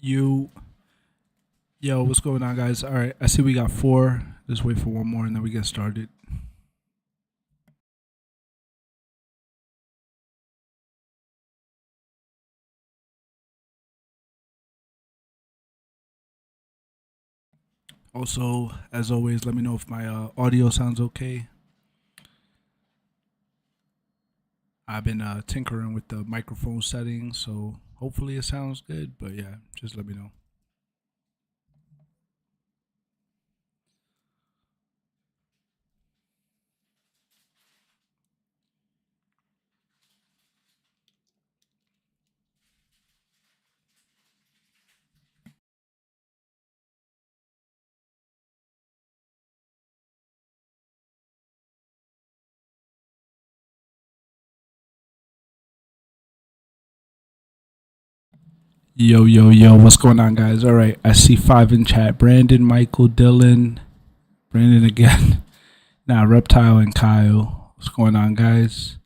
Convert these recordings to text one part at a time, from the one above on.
You, yo, what's going on, guys? All right, I see we got four. Just wait for one more and then we get started. Also, as always, let me know if my audio sounds okay. I've been tinkering with the microphone settings, so hopefully it sounds good. But yeah, just let me know. Yo, yo, yo, what's going on, guys? All right, I see five in chat: Brandon, Michael, Dylan, Brandon again. Now, Reptile and Kyle. What's going on, guys?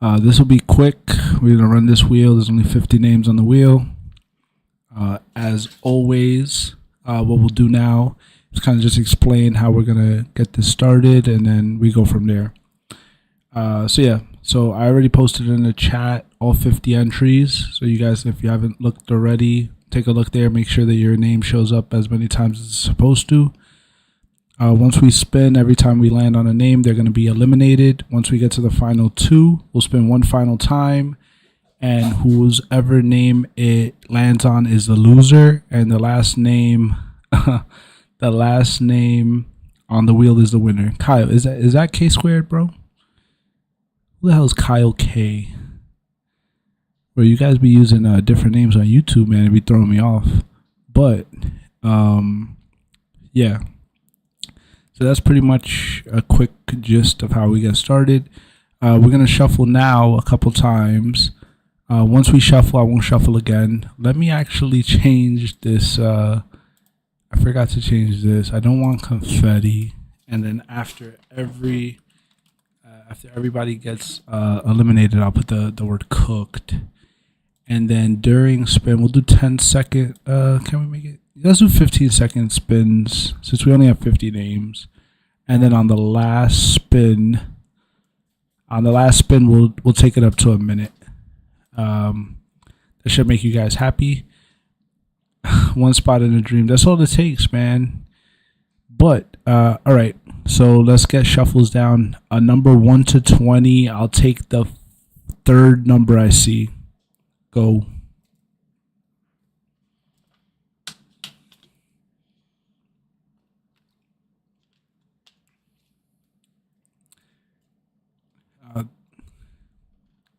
This will be quick. We're gonna run this wheel. There's only 50 names on the wheel. As always, what we'll do now is kind of just explain how we're gonna get this started, and then we go from there. So I already posted in the chat all 50 entries. So you guys, if you haven't looked already, take a look there. Make sure that your name shows up as many times as it's supposed to. Once we spin, every time we land on a name, they're going to be eliminated. Once we get to the final two, we'll spin one final time, and whose ever name it lands on is the loser, and the last name, the last name on the wheel is the winner. Kyle, is that K squared, bro? Who the hell is Kyle K? Bro, you guys be using different names on YouTube, man. It be throwing me off. But yeah. So that's pretty much a quick gist of how we get started. We're gonna shuffle now a couple times. Once we shuffle, I won't shuffle again. Let me actually change this. I forgot to change this. I don't want confetti. And then after everybody gets eliminated, I'll put the word cooked. And then during spin, we'll do 10-second. Can we make it? Let's do 15-second spins since we only have 50 names. And then on the last spin, we'll take it up to a minute. That should make you guys happy. One spot in a dream. That's all it takes, man. But all right. So let's get shuffles down. Number 1 to 20. I'll take the third number I see. Go.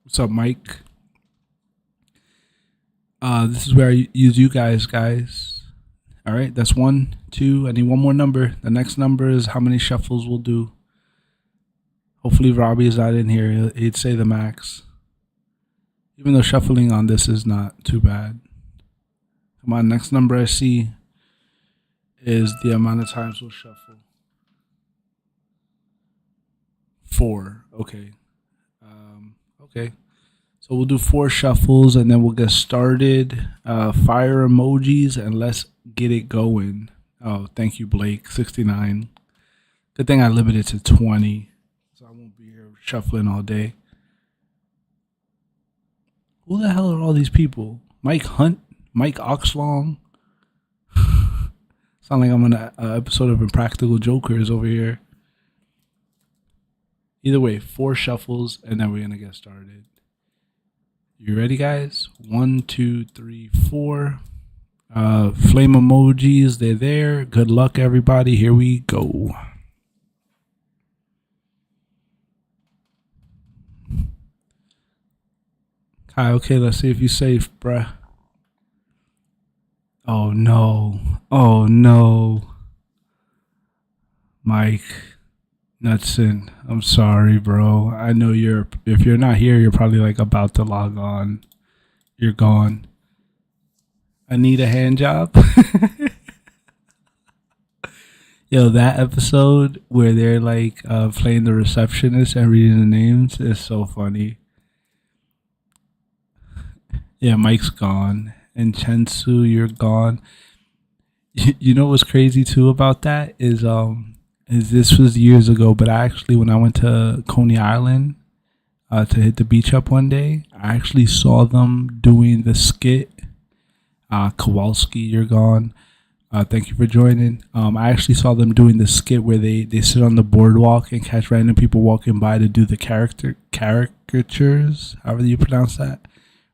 What's up, Mike? This is where I use you guys. All right, that's 1, 2. I need one more number. The next number is how many shuffles we'll do. Hopefully Robbie is not in here. He'd say the max. Even though shuffling on this is not too bad. Come on, next number I see is the amount of times we'll shuffle. 4. Okay. Okay. So we'll do 4 shuffles and then we'll get started. Fire emojis and let's get it going. Oh, thank you, Blake. 69. Good thing I limited to 20. So I won't be here shuffling all day. Who the hell are all these people? Mike Hunt? Mike Oxlong? Sound like I'm on an episode of Impractical Jokers over here. Either way, 4 shuffles and then we're going to get started. You ready, guys? 1, 2, 3, 4. Flame emojis, they're there. Good luck, everybody. Here we go. Hi, okay, let's see if you're safe, bruh. Oh no. Oh no. Mike Nutson, I'm sorry, bro. I know if you're not here, you're probably like about to log on. You're gone. I need a hand job. Yo, that episode where they're like playing the receptionist and reading the names is so funny. Yeah, Mike's gone. and Chensu, you're gone. You know what's crazy too about that is this was years ago, but I actually when I went to Coney Island to hit the beach up one day, I actually saw them doing the skit. Kowalski, you're gone. Thank you for joining. I actually saw them doing the skit where they sit on the boardwalk and catch random people walking by to do the caricatures, however you pronounce that,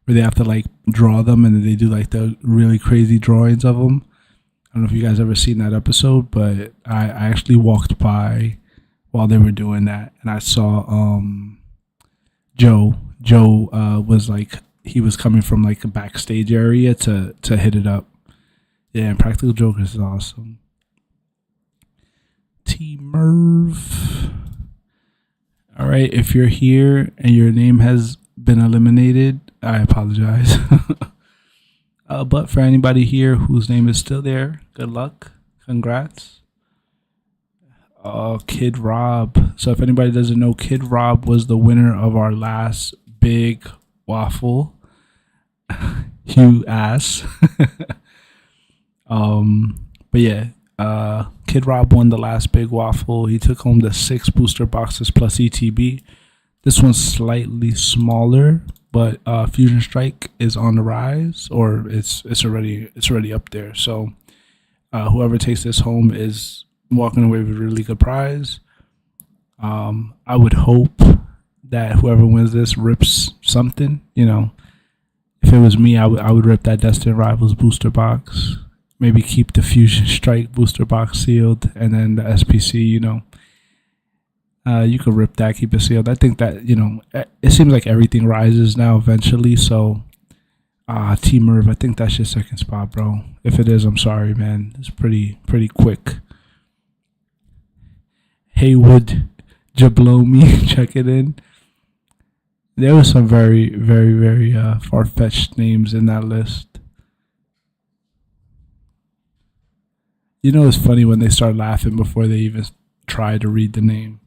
where they have to like draw them and then they do like the really crazy drawings of them. I don't know if you guys ever seen that episode, but I actually walked by while they were doing that, and I saw Joe. Joe was like he was coming from like a backstage area to hit it up. Yeah, and Practical Jokers is awesome. T Merv. All right, if you're here and your name has been eliminated, I apologize. But for anybody here whose name is still there, good luck. Congrats. Kid Rob. So if anybody doesn't know, Kid Rob was the winner of our last big waffle. You ass. But yeah, Kid Rob won the last big waffle. He took home the 6 booster boxes plus ETB. This one's slightly smaller, but Fusion Strike is on the rise, or it's already up there. So whoever takes this home is walking away with a really good prize. I would hope that whoever wins this rips something. You know, if it was me, I would rip that Destined Rivals booster box. Maybe keep the Fusion Strike booster box sealed, and then the SPC, you know, you could rip that, keep it sealed. I think that, you know, it seems like everything rises now eventually. So, T Merv, I think that's your second spot, bro. If it is, I'm sorry, man. It's pretty quick. Haywood Jablomi, check it in. There was some very, very, very far-fetched names in that list. You know, it's funny when they start laughing before they even try to read the name.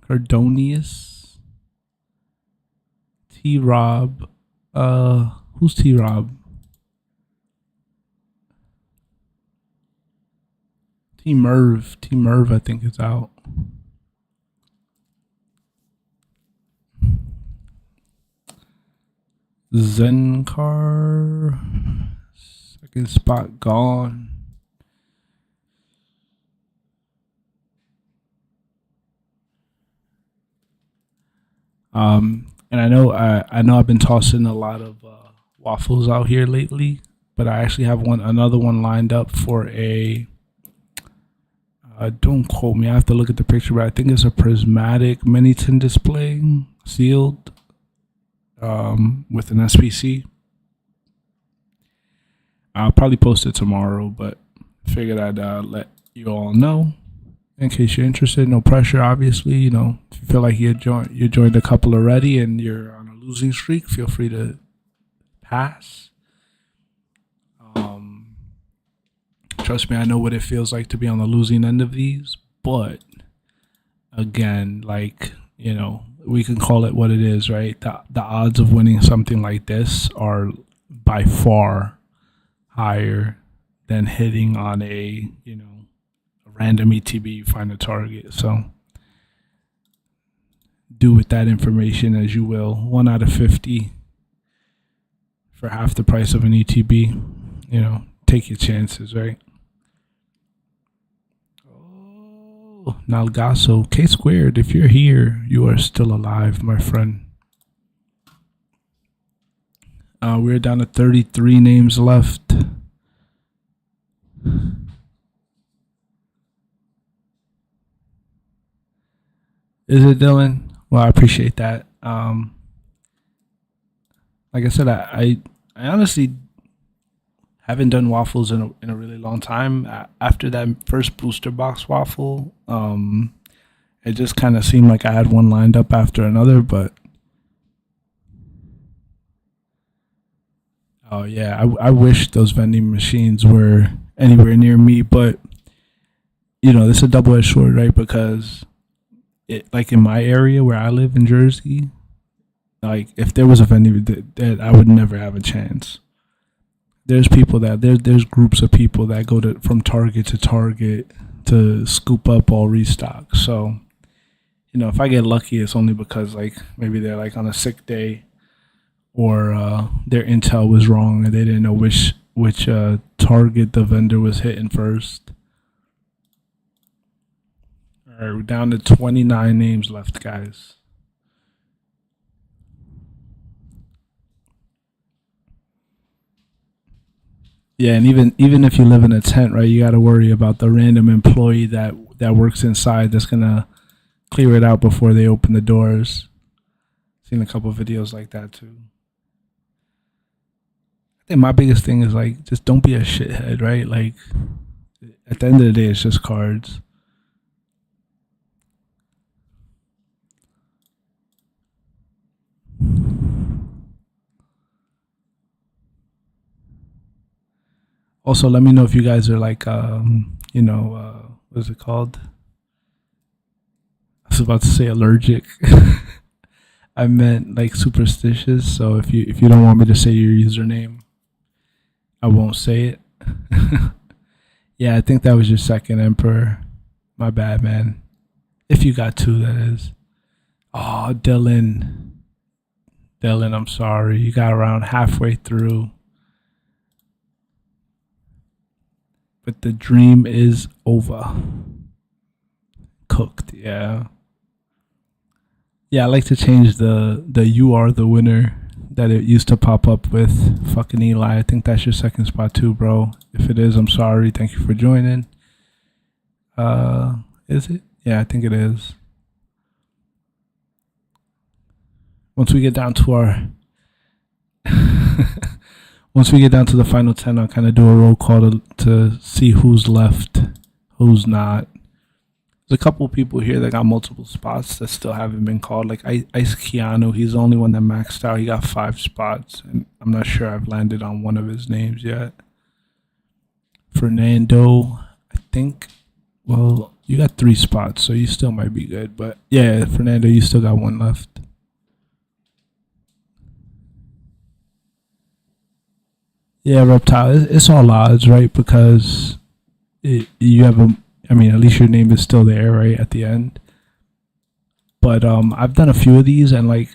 Cardonius. T Rob. Who's T Rob? T Merv. T Merv, I think, is out. Zenkar. Second spot gone. And I know I've been tossing a lot of waffles out here lately, but I actually have another one lined up for a. Don't quote me. I have to look at the picture, but I think it's a prismatic mini tin display sealed with an SPC. I'll probably post it tomorrow, but figured I'd let you all know in case you're interested. No pressure, obviously. You know, if you feel like you joined a couple already and you're on a losing streak, feel free to pass. Trust me, I know what it feels like to be on the losing end of these, but again, like, you know, we can call it what it is, right? The odds of winning something like this are by far higher than hitting on a, you know, a random ETB, you find a target. So do with that information as you will. 1 out of 50 for half the price of an ETB. You know, take your chances, right? Oh, Nalgaso, K squared. If you're here, you are still alive, my friend. We're down to 33 names left. Is it, Dylan? Well, I appreciate that. Like I said, I honestly haven't done waffles in a really long time. After that first booster box waffle, it just kind of seemed like I had one lined up after another. But oh yeah, I wish those vending machines were anywhere near me. But this is a double-edged sword, right? Because like in my area where I live in Jersey, like if there was a vendor that I would never have a chance. There's people that there's groups of people that go to from Target to Target to scoop up all restock. So if I get lucky, it's only because like maybe they're like on a sick day, or their intel was wrong and they didn't know which Target the vendor was hitting first. All right, we're down to 29 names left, guys. Yeah, and even if you live in a tent, right, you got to worry about the random employee that works inside that's gonna clear it out before they open the doors. Seen a couple videos like that too. I think my biggest thing is like just don't be a shithead, right? Like at the end of the day, it's just cards. Also, let me know if you guys are like, what's it called? I was about to say allergic. I meant like superstitious. So if you don't want me to say your username, I won't say it. Yeah, I think that was your second emperor. My bad, man. If you got two, that is. Oh, Dylan. Dylan, I'm sorry. You got around halfway through. But the dream is over. Cooked, yeah. Yeah, I like to change the "you are the winner" that it used to pop up with. Fucking Eli, I think that's your second spot too, bro. If it is, I'm sorry. Thank you for joining. Is it? Yeah, I think it is. Once we get down to our once we get down to the final 10, I'll kind of do a roll call to see who's left, who's not. There's a couple people here that got multiple spots that still haven't been called. Like Ice Keanu, he's the only one that maxed out. He got 5 spots, and I'm not sure I've landed on one of his names yet. Fernando, I think. Well, you got 3 spots, so you still might be good. But yeah, Fernando, you still got 1 left. Yeah, Reptile, it's all odds, right? Because you have at least your name is still there, right, at the end. But I've done a few of these, and like,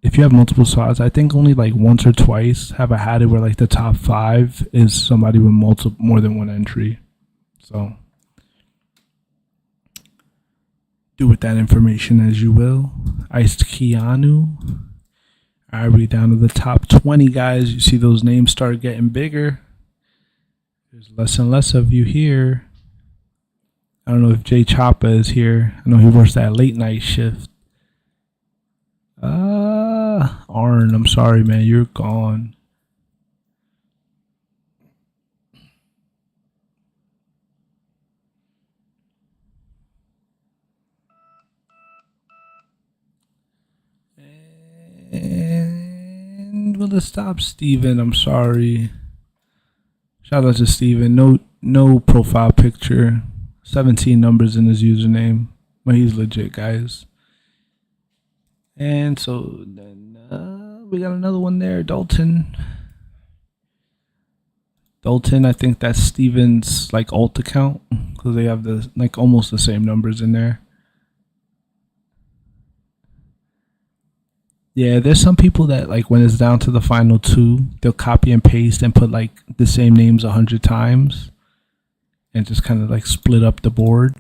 if you have multiple slots, I think only like once or twice have I had it where like the top 5 is somebody with more than 1 entry. So do with that information as you will. Iced Keanu. All right, we're down to the top 20, guys. You see those names start getting bigger. There's less and less of you here. I don't know if Jay Choppa is here. I know he works that late night shift. Arn, I'm sorry, man. You're gone. And will it stop, Steven? I'm sorry. Shout out to Steven. No profile picture. 17 numbers in his username. But he's legit, guys. And so then we got another one there, Dalton. Dalton, I think that's Steven's like alt account because they have the like almost the same numbers in there. Yeah, there's some people that like when it's down to the final 2, they'll copy and paste and put like the same names 100 times and just kind of like split up the board.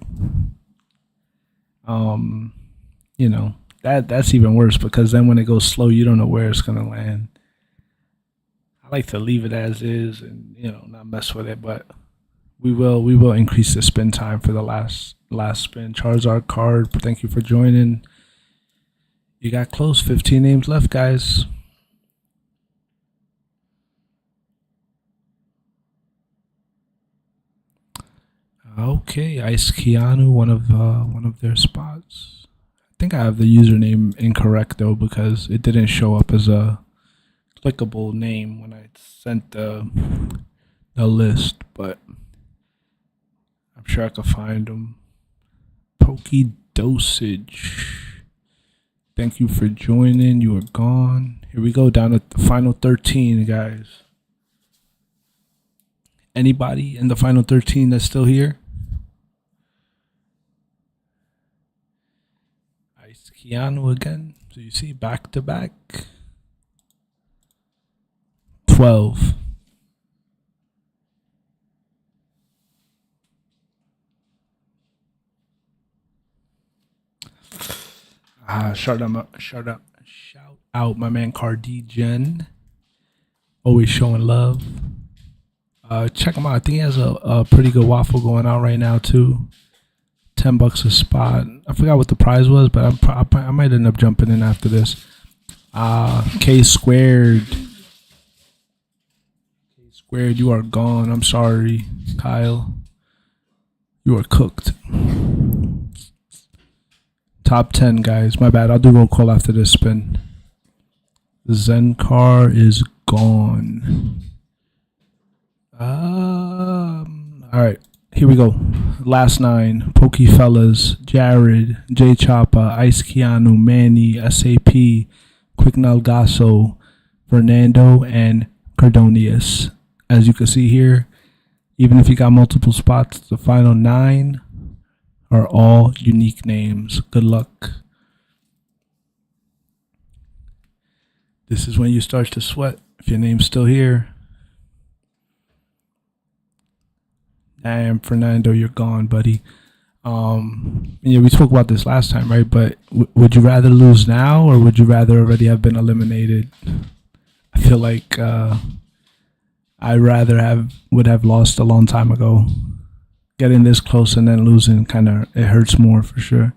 That's even worse because then when it goes slow, you don't know where it's gonna land. I like to leave it as is and not mess with it, but we will increase the spin time for the last spin. Charizard card, thank you for joining. You got close. 15 names left, guys. Okay, Ice Keanu, one of their spots. I think I have the username incorrect though because it didn't show up as a clickable name when I sent the list, but I'm sure I can find them. Pokey Dosage. Thank you for joining. You are gone. Here we go, down to the final 13, guys. Anybody in the final 13 that's still here? Ice Keanu again. So you see back to back. 12. Shout out my man Cardigen. Always showing love. Check him out. I think he has a pretty good waffle going on right now too. $10 a spot. I forgot what the prize was, but I might end up jumping in after this. K squared. K squared, you are gone. I'm sorry, Kyle. You are cooked. Top 10, guys. My bad. I'll do roll call after this spin. Zenkar is gone. All right. Here we go. Last 9. Pokey Fellas, Jared, J Choppa, Ice Keanu, Manny, SAP, Quick Nalgaso, Fernando, and Cardonius. As you can see here, even if you got multiple spots, the final 9 are all unique names. Good luck. This is when you start to sweat if your name's still here. Damn, Fernando, you're gone, buddy. Yeah, we spoke about this last time, right? But would you rather lose now, or would you rather already have been eliminated? I feel like I would have lost a long time ago. Getting this close and then losing it hurts more for sure.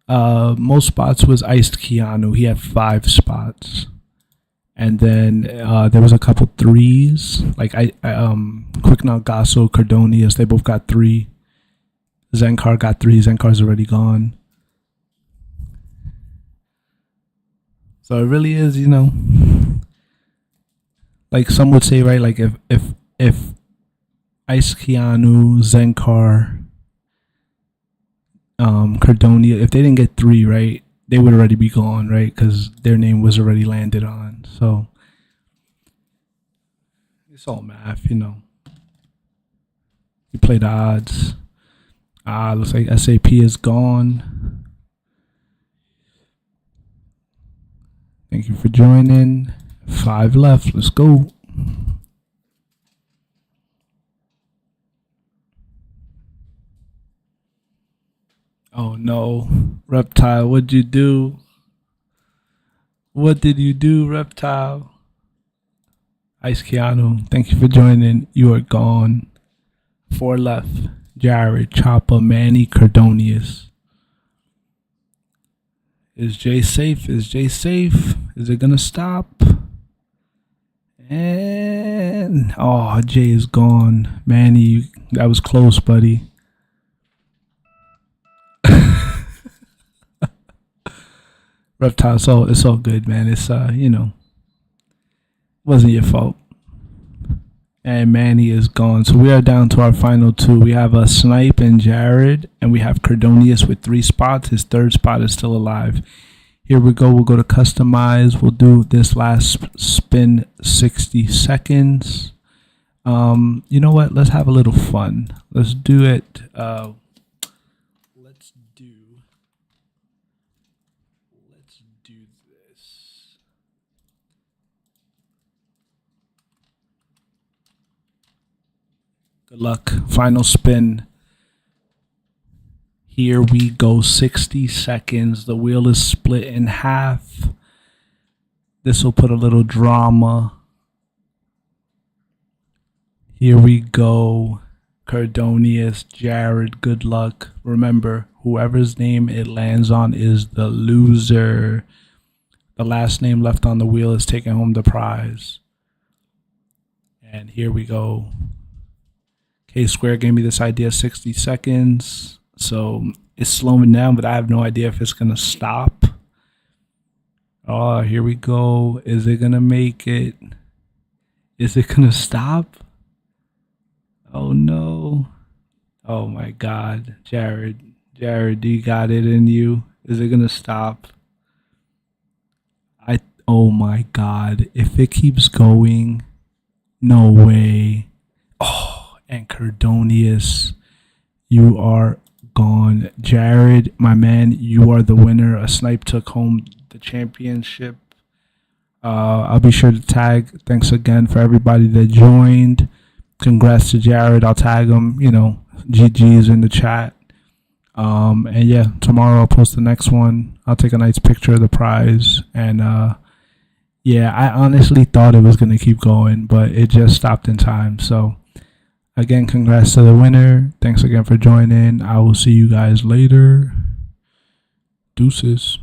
Most spots was Iced Keanu. He had 5 spots. And then there was a couple 3s. Like Quick Nalgaso, Cardonius, they both got 3. Zenkar got 3. Zenkar's already gone. So it really is, like some would say, right? Like if Ice Keanu, Zenkar, Cardonia, if they didn't get 3, right, they would already be gone, right? Because their name was already landed on. So it's all math, You play the odds. Looks like SAP is gone. Thank you for joining. 5 left. Let's go. Oh no, Reptile, what'd you do? What did you do, Reptile? Ice Keanu, thank you for joining. You are gone. 4 left. Jared, Choppa, Manny, Cardonius. Is Jay safe? Is Jay safe? Is it gonna stop? And Jay is gone. Manny, that was close, buddy. Reptile, so it's all good, man. It's wasn't your fault. And Manny is gone. So we are down to our final 2. We have a Snipe and Jared, and we have Cardonius with 3 spots. His 3rd spot is still alive. Here we go. We'll go to customize. We'll do this last spin 60 seconds. You know what? Let's have a little fun. Let's do it. Let's do this. Good luck. Final spin. Here we go. 60 seconds. The wheel is split in half. This will put a little drama. Here we go. Cardonius, Jared, good luck. Remember, whoever's name it lands on is the loser. The last name left on the wheel is taking home the prize. And here we go. K Square gave me this idea 60 seconds. So it's slowing down, but I have no idea if it's going to stop. Oh, here we go. Is it going to make it? Is it going to stop? Oh no. Oh my God, Jared. Jared, do you got it in you? Is it gonna stop? I. Oh my God. If it keeps going, no way. Oh, and Cardonius, you are gone. Jared, my man, you are the winner. A snipe took home the championship. I'll be sure to tag. Thanks again for everybody that joined. Congrats to Jared. I'll tag him. GG's in the chat. And yeah, tomorrow I'll post the next one. I'll take a nice picture of the prize. And yeah, I honestly thought it was going to keep going, but it just stopped in time. So again, congrats to the winner. Thanks again for joining. I will see you guys later. Deuces.